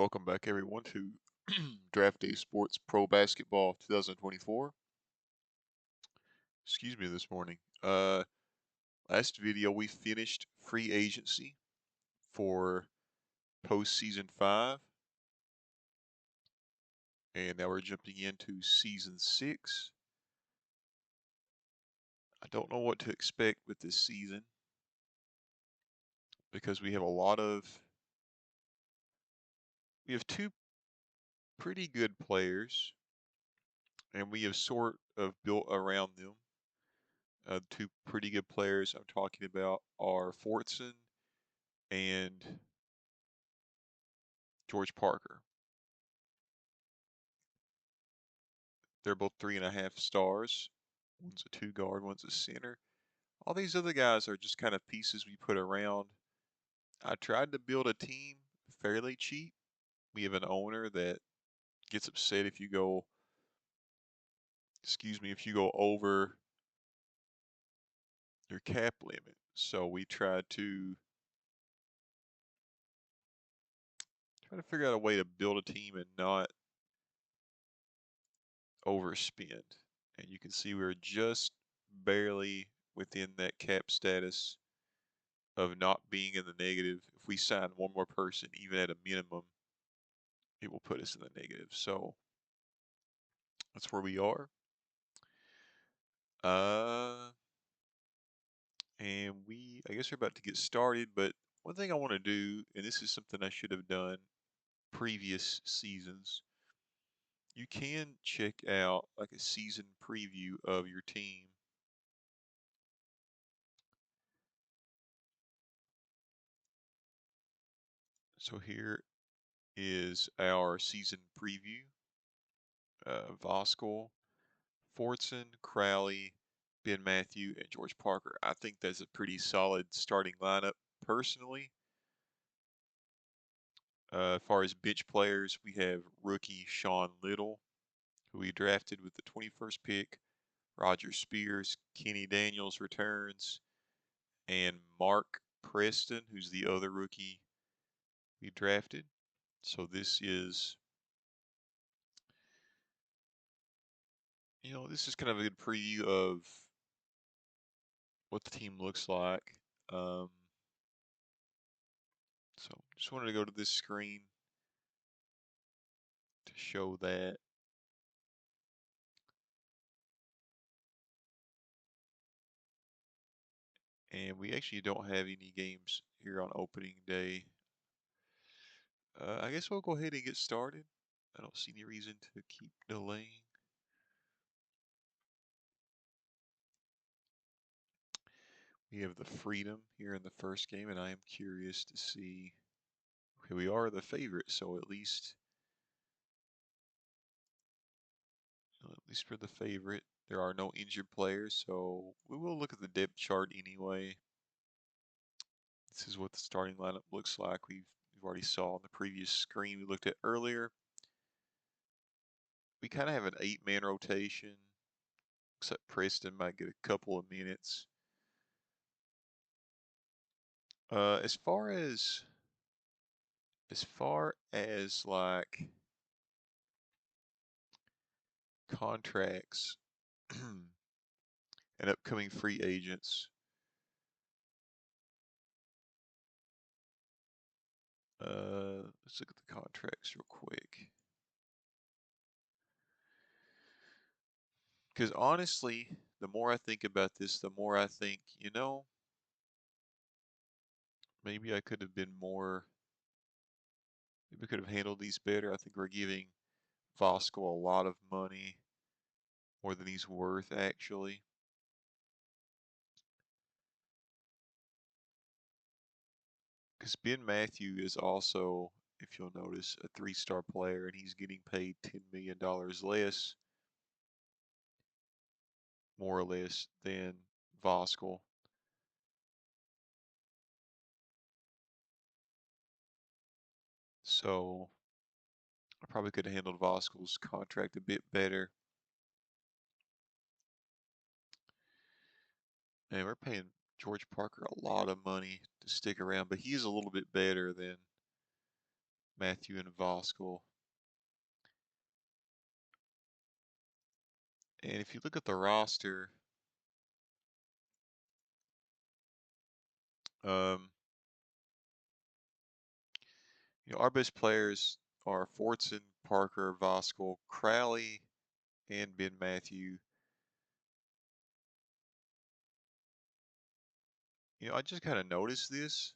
Welcome back, everyone, to Draft Day Sports Pro Basketball 2024. Excuse me this morning. Last video we finished free agency for postseason 5, and now we're jumping into season 6. I don't know what to expect with this season because we have two pretty good players, and we have sort of built around them. Two pretty good players I'm talking about are Fortson and George Parker. They're both 3.5 stars. One's a 2 guard, one's a center. All these other guys are just kind of pieces we put around. I tried to build a team fairly cheap. We have an owner that gets upset if you go, if you go over your cap limit. So we tried to figure out a way to build a team and not overspend. And you can see we're just barely within that cap status of not being in the negative. If we sign one more person, even at a minimum, it will put us in the negative. So that's where we are. And I guess we're about to get started, but one thing I want to do, and this is something I should have done previous seasons, you can check out like a season preview of your team. So here is our season preview. Voskuhl, Fortson, Crowley, Ben Matthew, and George Parker. I think that's a pretty solid starting lineup personally. As far as bench players, we have rookie Sean Little, who we drafted with the 21st pick. Roger Spears, Kenny Daniels returns, and Mark Preston, who's the other rookie we drafted. So this is, this is kind of a good preview of what the team looks like. So just wanted to go to this screen to show that. And we actually don't have any games here on opening day. I guess we'll go ahead and get started. I don't see any reason to keep delaying. We have the Freedom here in the first game, and I am curious to see. Okay, we are the favorite, so at least for the favorite, there are no injured players, so we will look at the depth chart anyway. This is what the starting lineup looks like. We've already saw on the previous screen we looked at earlier. We kind of have an 8-man rotation, except Preston might get a couple of minutes. As far as like contracts and upcoming free agents, let's look at the contracts real quick. Because honestly, the more I think about this, the more I think, maybe I could have been more, maybe we could have handled these better. I think we're giving Voskuhl a lot of money, more than he's worth, actually. Because Ben Matthew is also, if you'll notice, a 3-star player, and he's getting paid $10 million less, more or less, than Voskuhl. So I probably could have handled Voskuhl's contract a bit better. And we're paying George Parker a lot of money to stick around, but he's a little bit better than Matthew and Voskuhl. And if you look at the roster, um, our best players are Fortson, Parker, Voskuhl, Crowley, and Ben Matthew. I just kind of noticed this.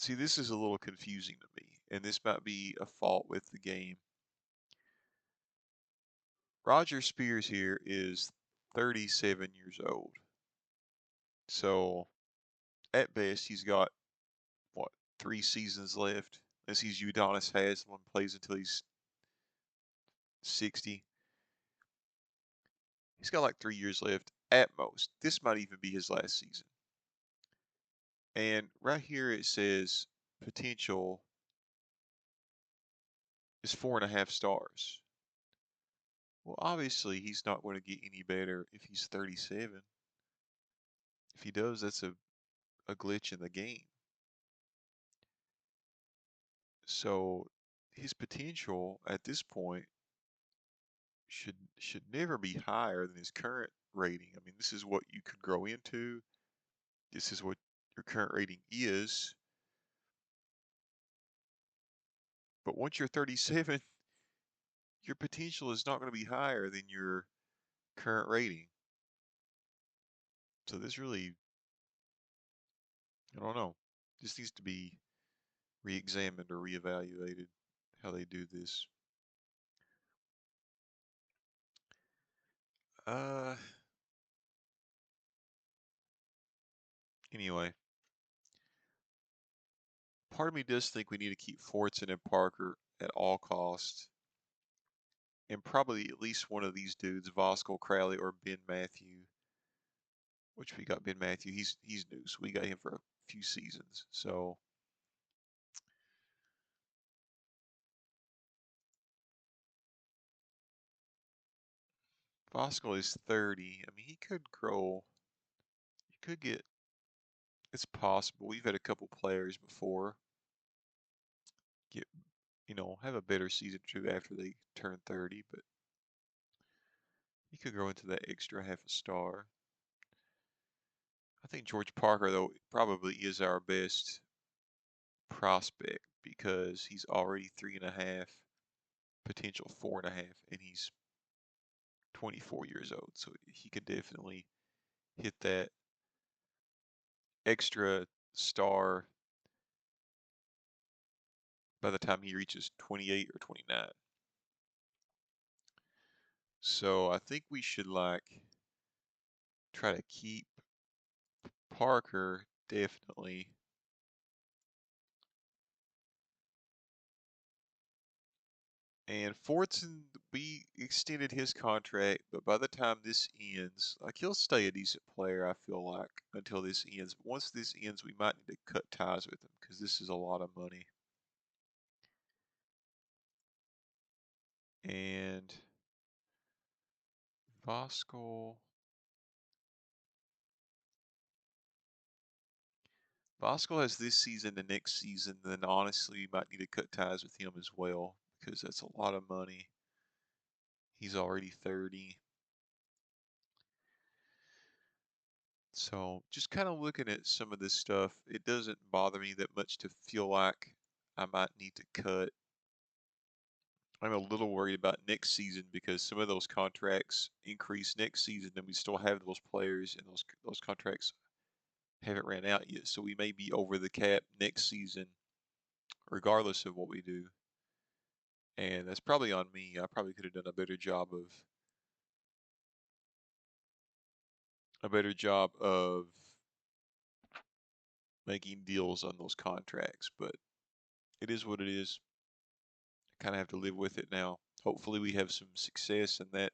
See, this is a little confusing to me, and this might be a fault with the game. Roger Spears here is 37 years old. So, at best, he's got, what, 3 seasons left? Unless he's Udonis Haslem, plays until he's 60. He's got like 3 years left at most. This might even be his last season. And right here it says potential is 4.5 stars. Well, obviously he's not going to get any better if he's 37. If he does, that's a glitch in the game. So his potential at this point should never be higher than his current rating. I mean, this is what you could grow into. This is what your current rating is. But once you're 37, your potential is not going to be higher than your current rating. So this really, I don't know. This needs to be re-examined or reevaluated how they do this. Uh, anyway, part of me does think we need to keep Fortson and Parker at all costs. And probably at least one of these dudes, Voskuhl, Crowley, or Ben Matthew. Which we got Ben Matthew. He's new, so we got him for a few seasons. So Voskuhl is 30. I mean, he could grow. He could get. It's possible. We've had a couple players before get, have a better season or two after they turn 30, but he could grow into that extra half a star. I think George Parker, though, probably is our best prospect because he's already 3.5, potential 4.5, and he's 24 years old. So he could definitely hit that extra star by the time he reaches 28 or 29. So I think we should try to keep Parker definitely. And Fortson, we extended his contract, but by the time this ends, he'll stay a decent player, I feel like, until this ends. But once this ends, we might need to cut ties with him because this is a lot of money. And Voskuhl. Voskuhl has this season, the next season, then honestly, you might need to cut ties with him as well because that's a lot of money. He's already 30. So just kind of looking at some of this stuff, it doesn't bother me that much to feel like I might need to cut. I'm a little worried about next season because some of those contracts increase next season and we still have those players and those contracts haven't ran out yet. So we may be over the cap next season regardless of what we do. And that's probably on me. I probably could have done a better job of making deals on those contracts, but it is what it is. I kind of have to live with it now. Hopefully we have some success and that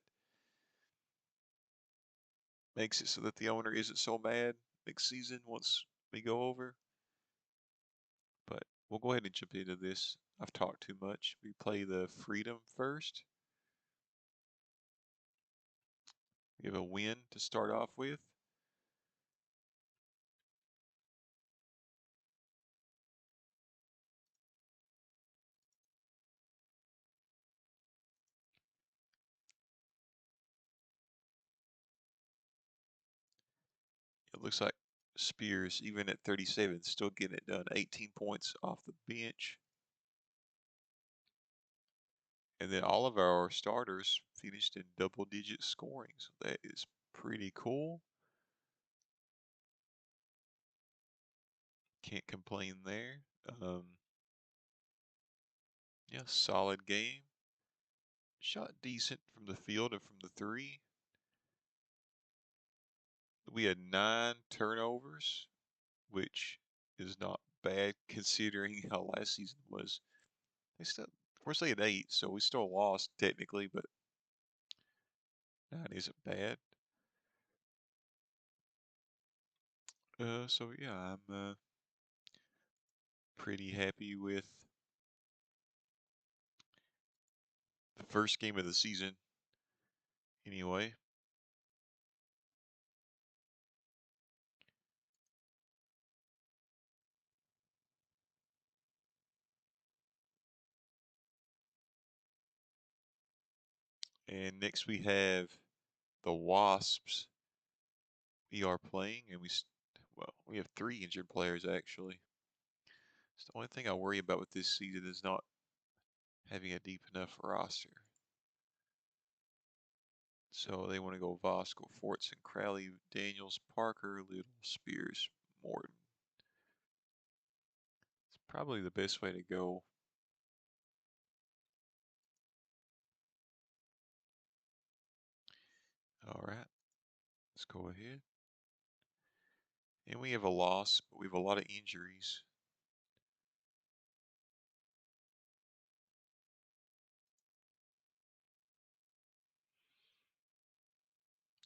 makes it so that the owner isn't so mad next season once we go over. But we'll go ahead and jump into this. I've talked too much. We play the Freedom first. We have a win to start off with. looks like Spears, even at 37, still getting it done. 18 points off the bench. And then all of our starters finished in double-digit scoring, so that is pretty cool. Can't complain there. Yeah, solid game. Shot decent from the field and from the three. We had 9 turnovers, which is not bad considering how last season was. They still, of course, they had 8, so we still lost technically, but 9 isn't bad. So yeah, I'm pretty happy with the first game of the season. Anyway, and next we have the Wasps. We are playing, and well, we have 3 injured players actually. It's the only thing I worry about with this season is not having a deep enough roster. So they want to go Voskuhl, Fortson, Crowley, Daniels, Parker, Little, Spears, Morton. It's probably the best way to go. All right, let's go ahead. And we have a loss, but we have a lot of injuries.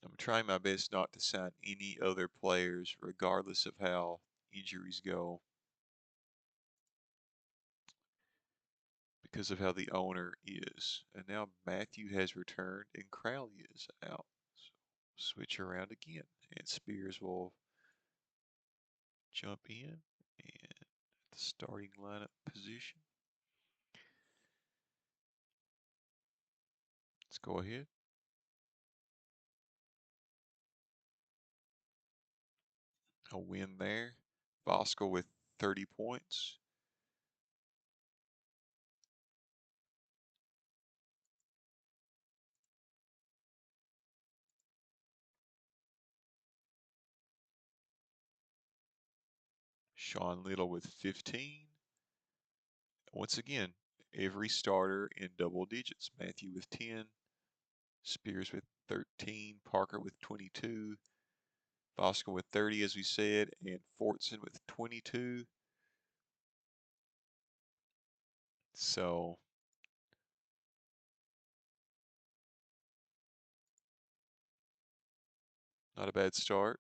I'm trying my best not to sign any other players, regardless of how injuries go, because of how the owner is. And now Matthew has returned and Crowley is out. So switch around again, and Spears will jump in and the starting lineup position. Let's go ahead. A win there. Voskuhl with 30 points. Sean Little with 15. Once again, every starter in double digits. Matthew with 10, Spears with 13, Parker with 22, Voskuhl with 30, as we said, and Fortson with 22. So not a bad start.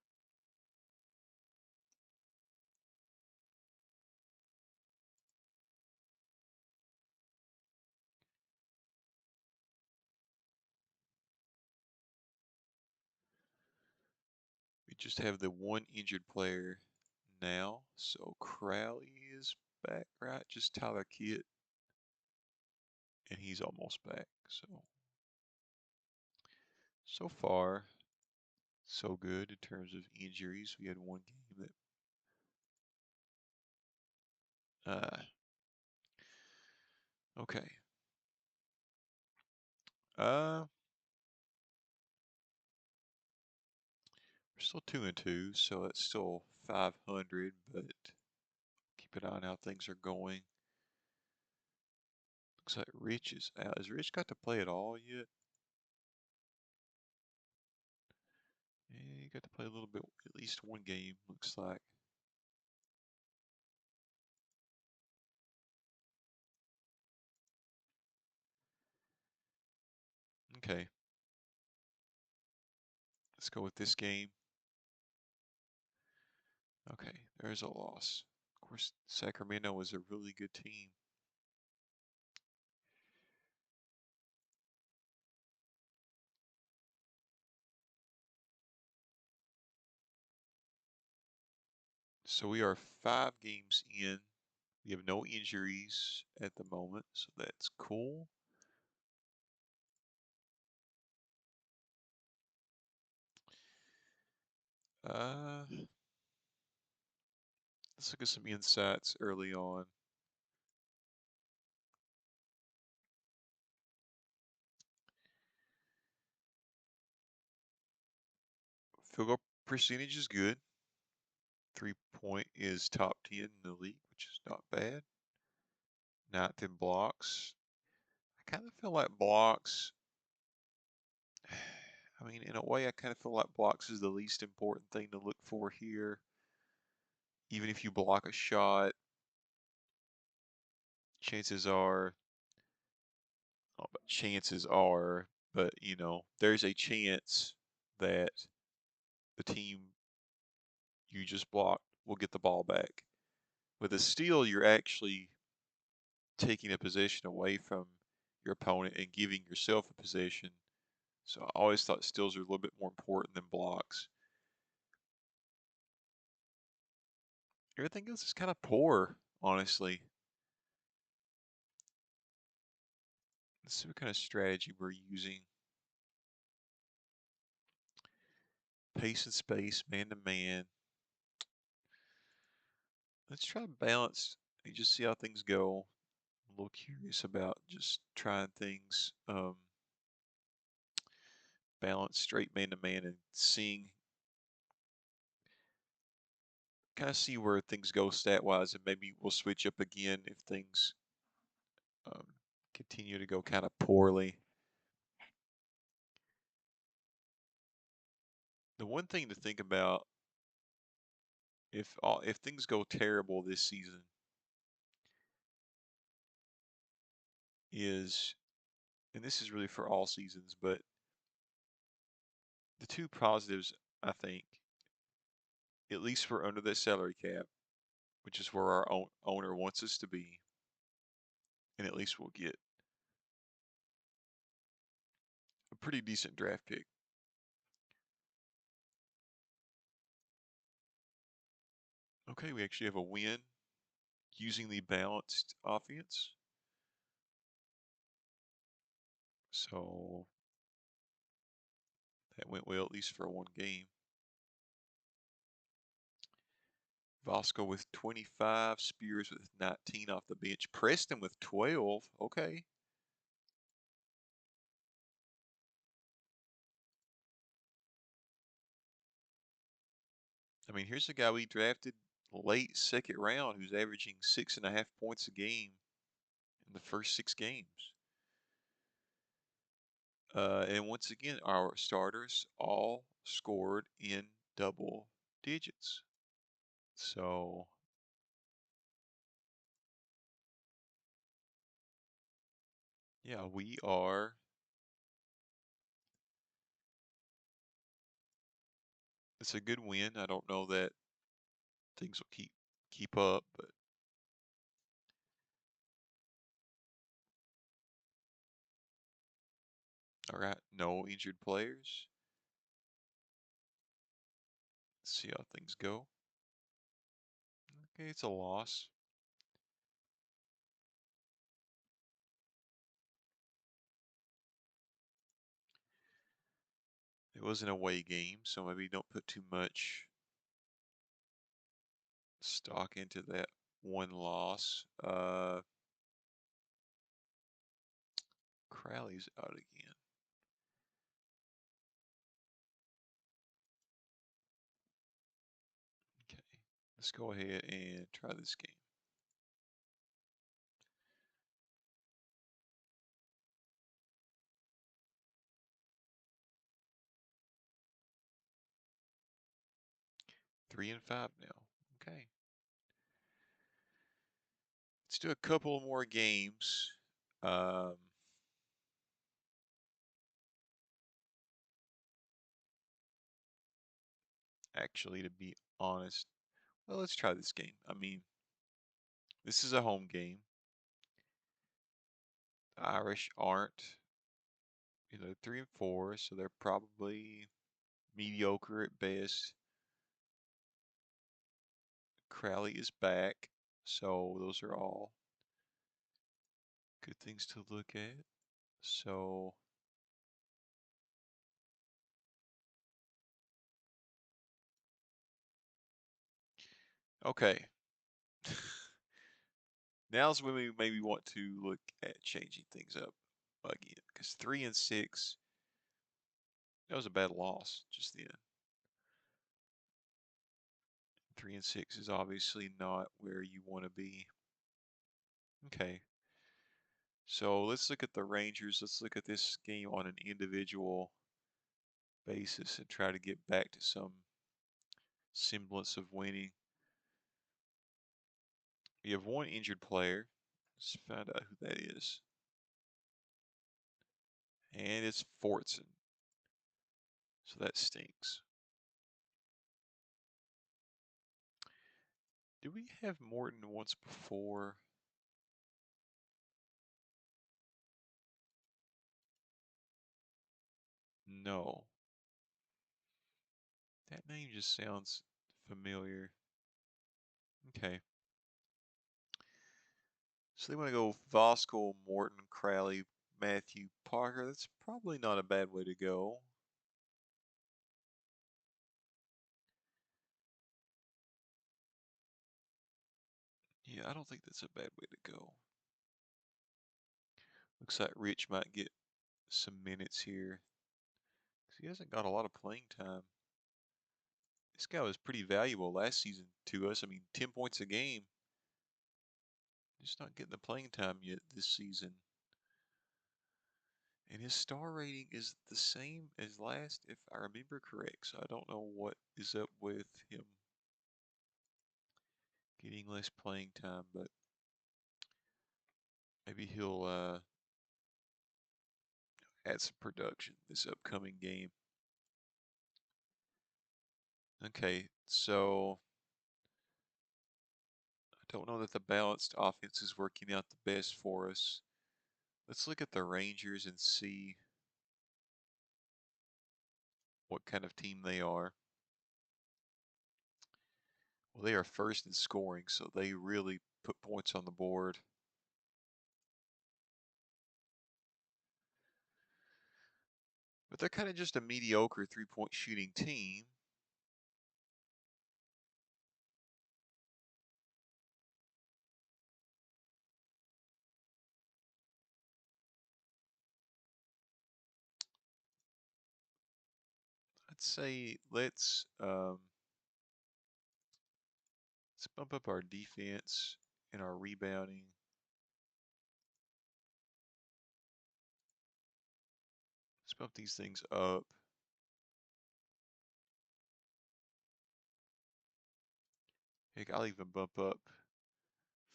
We just have the one injured player now. So Crowley is back, right? Just Tyler Kitt. And he's almost back. So far, so good in terms of injuries. We had one game that, okay. We're still 2-2, so it's still 500, but keep an eye on how things are going. Looks like Rich is out. Has Rich got to play at all yet? Yeah, he got to play a little bit, at least one game, looks like. Okay. Let's go with this game. Okay, there's a loss. Of course, Sacramento was a really good team. So we are 5 games in. We have no injuries at the moment, so that's cool. Let's look at some insights early on. Field goal percentage is good. 3-point is top 10 in the league, which is not bad. 9th in blocks. I kind of feel like blocks, I mean, in a way, I kind of feel like blocks is the least important thing to look for here. Even if you block a shot, chances are, not about chances are, but you know, there's a chance that the team you just blocked will get the ball back. With a steal, you're actually taking a possession away from your opponent and giving yourself a possession. So I always thought steals are a little bit more important than blocks. Everything else is kind of poor, honestly. Let's see what kind of strategy we're using. Pace and space, man to man. Let's try balance and just see how things go. I'm a little curious about just trying things. Balance straight man to man and seeing, kind of see where things go stat wise, and maybe we'll switch up again if things um, continue to go kind of poorly. The one thing to think about, if things go terrible this season, is, and this is really for all seasons, but the two positives, I think, at least we're under that salary cap, which is where our owner wants us to be, and at least we'll get a pretty decent draft pick. Okay, we actually have a win using the balanced offense. So that went well, at least for one game. Vasco with 25, Spears with 19 off the bench, Preston with 12. Okay. I mean, here's a guy we drafted late second round who's averaging 6.5 points a game in the first 6 games. And once again, our starters all scored in double digits. So, yeah, we are. It's a good win. I don't know that things will keep up, but all right, no injured players. Let's see how things go. Okay, it's a loss. It was an away game, so maybe don't put too much stock into that one loss. Crowley's out again. Okay, let's go ahead and try this game. Three and five now. Okay. Let's do a couple more games. Actually, to be honest, well, let's try this game. I mean, this is a home game. The Irish aren't, 3 and 4, so they're probably mediocre at best. Crowley is back, so those are all good things to look at. So Okay. Now's when we maybe want to look at changing things up again, because 3-6, that was a bad loss just then. 3-6 is obviously not where you want to be. Okay, so let's look at the Rangers. Let's look at this game on an individual basis and try to get back to some semblance of winning. You have one injured player. Let's find out who that is. And it's Fortson. So that stinks. Did we have Morton once before? No. That name just sounds familiar. Okay. So they want to go Voskuhl, Morton, Crowley, Matthew, Parker. That's probably not a bad way to go. Yeah, I don't think that's a bad way to go. Looks like Rich might get some minutes here. 'Cause he hasn't got a lot of playing time. This guy was pretty valuable last season to us. I mean, 10 points a game. Just not getting the playing time yet this season. And his star rating is the same as last, if I remember correct. So I don't know what is up with him getting less playing time, but maybe he'll add some production this upcoming game. Okay, so I don't know that the balanced offense is working out the best for us. Let's look at the Rangers and see what kind of team they are. Well, they are first in scoring, so they really put points on the board. But they're kind of just a mediocre three-point shooting team. I'd say let's bump up our defense and our rebounding. Let's bump these things up. Heck, I'll even bump up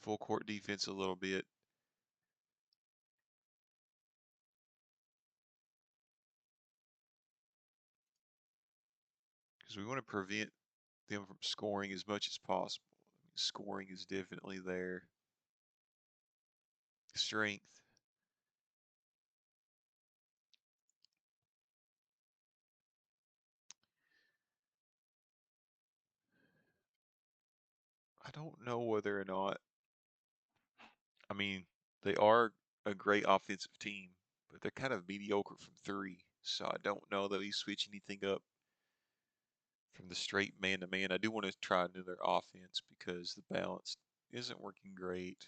full court defense a little bit. Because we want to prevent them from scoring as much as possible. I mean, scoring is definitely their strength. I don't know whether or not, I mean, they are a great offensive team, but they're kind of mediocre from three. So I don't know that we switch anything up from the straight man to man. I do want to try another offense because the balance isn't working great.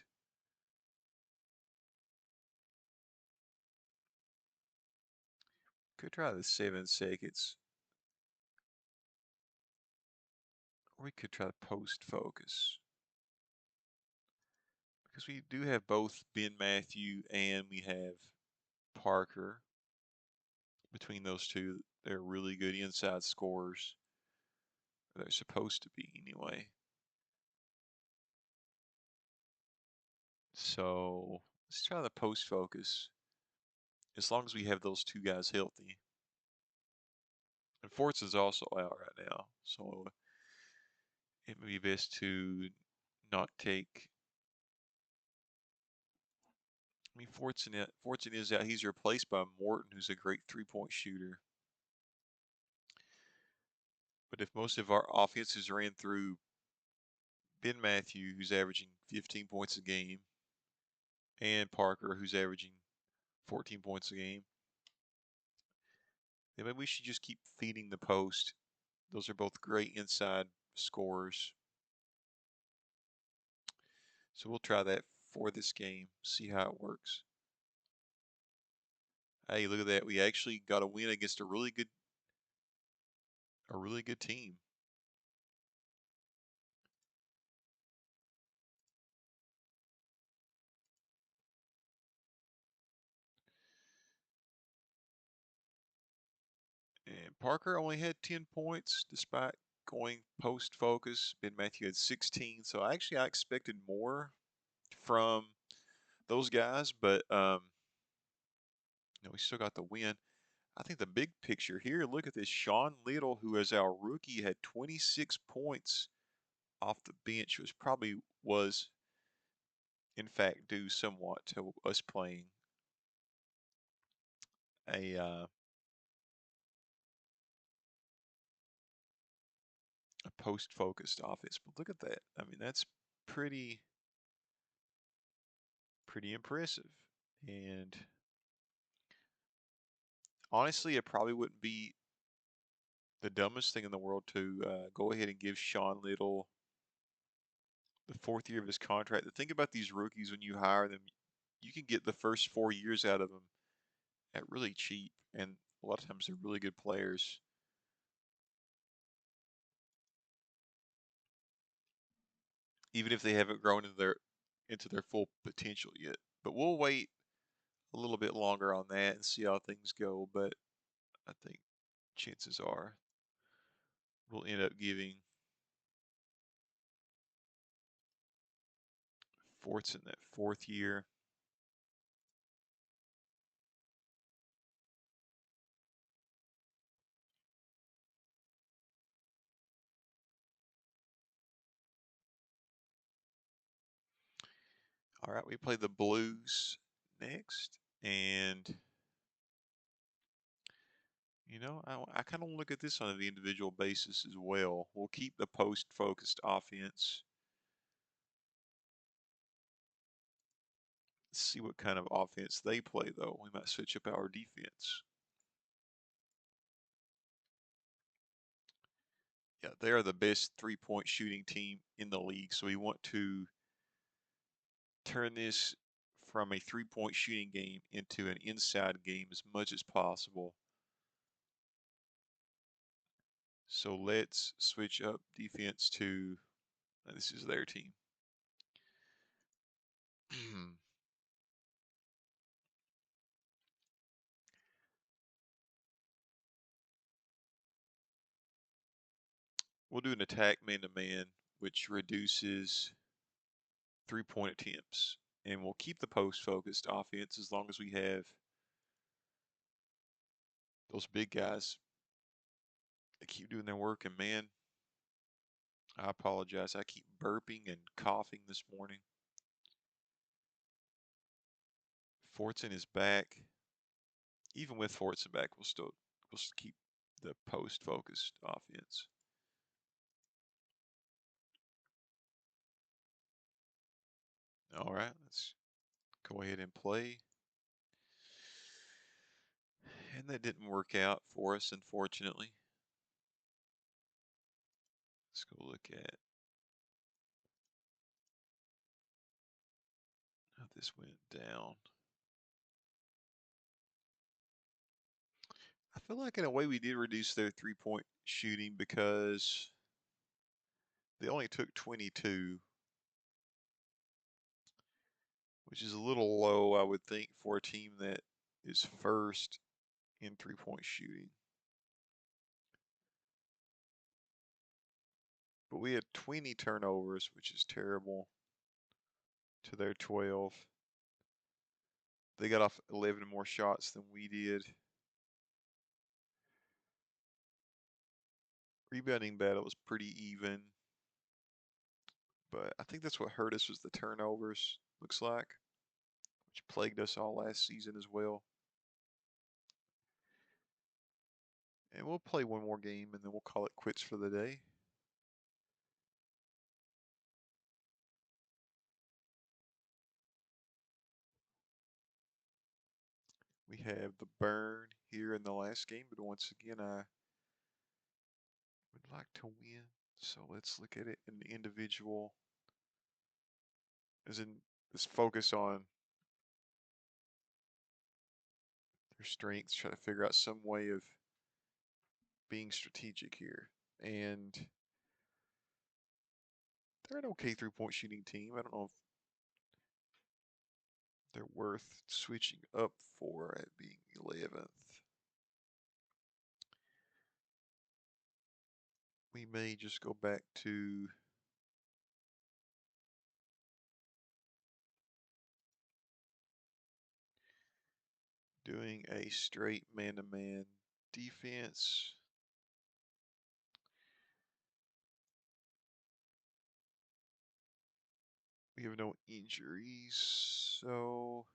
Could try the 7 seconds. Or we could try the post focus. Because we do have both Ben Matthew and we have Parker. Between those two, they're really good inside scorers. They're supposed to be anyway. So let's try the post focus. As long as we have those two guys healthy. And Forts is also out right now. So it may be best to not take. I mean, Fortson is out. He's replaced by Morton, who's a great three-point shooter. But if most of our offenses ran through Ben Matthew, who's averaging 15 points a game, and Parker, who's averaging 14 points a game, then maybe we should just keep feeding the post. Those are both great inside scorers. So we'll try that for this game, see how it works. Hey, look at that. We actually got a win against a really good team. And Parker only had 10 points despite going post focus. Ben Matthew had 16. So I expected more from those guys, but we still got the win. I think the big picture here, look at this. Sean Little, who is our rookie, had 26 points off the bench, which probably was in fact due somewhat to us playing a post-focused offense. But look at that. I mean, that's pretty impressive. And honestly, it probably wouldn't be the dumbest thing in the world to go ahead and give Sean Little the 4th year of his contract. The thing about these rookies, when you hire them, you can get the first 4 years out of them at really cheap, and a lot of times they're really good players. Even if they haven't grown into their full potential yet. But we'll wait a little bit longer on that and see how things go. But I think chances are we'll end up giving Forts in that 4th year. All right, we play the Blues next, and I kind of look at this on an individual basis as well. We'll keep the post-focused offense. Let's see what kind of offense they play, though. We might switch up our defense. Yeah, they are the best three-point shooting team in the league, so we want to turn this from a three-point shooting game into an inside game as much as possible. So let's switch up defense to, this is their team. We'll do an attack man-to-man, which reduces three-point attempts. And we'll keep the post-focused offense as long as we have those big guys that keep doing their work. And man, I apologize. I keep burping and coughing this morning. Fortson is back. Even with Fortson back, we'll keep the post-focused offense. All right, let's go ahead and play. And that didn't work out for us, unfortunately. Let's go look at how this went down. I feel like in a way we did reduce their three-point shooting because they only took 22, which is a little low, I would think, for a team that is first in three-point shooting. But we had 20 turnovers, which is terrible, to their 12. They got off 11 more shots than we did. Rebounding battle was pretty even. But I think that's what hurt us was the turnovers, looks like, which plagued us all last season as well. And we'll play one more game and then we'll call it quits for the day. We have the burn here in the last game, but once again, I would like to win. So let's look at it in the individual as in this focus on their strengths, try to figure out some way of being strategic here. And they're an okay 3-point shooting team. I don't know if they're worth switching up for at being 11th. We may just go back to doing a straight man-to-man defense. We have no injuries, so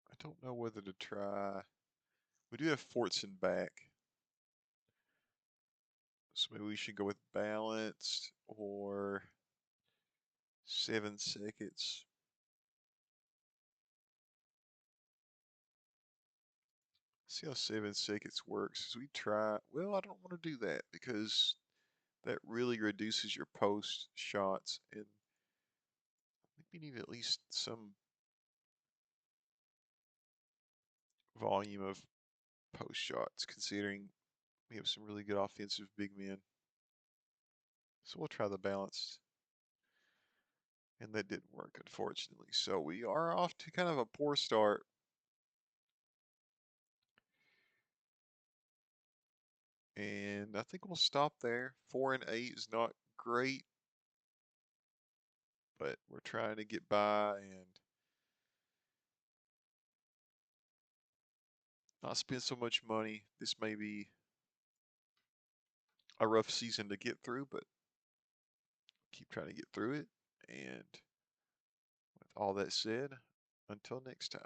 I don't know whether to try. We do have Fortson back, so maybe we should go with balanced or 7 seconds. See how 7 seconds works. As we try, well, I don't want to do that because that really reduces your post shots, and I think we need at least some volume of post shots, considering we have some really good offensive big men. So we'll try the balanced, and that didn't work, unfortunately. So we are off to kind of a poor start. And I think we'll stop there. 4-8 is not great, but we're trying to get by and not spend so much money. This may be a rough season to get through, but keep trying to get through it. And with all that said, until next time.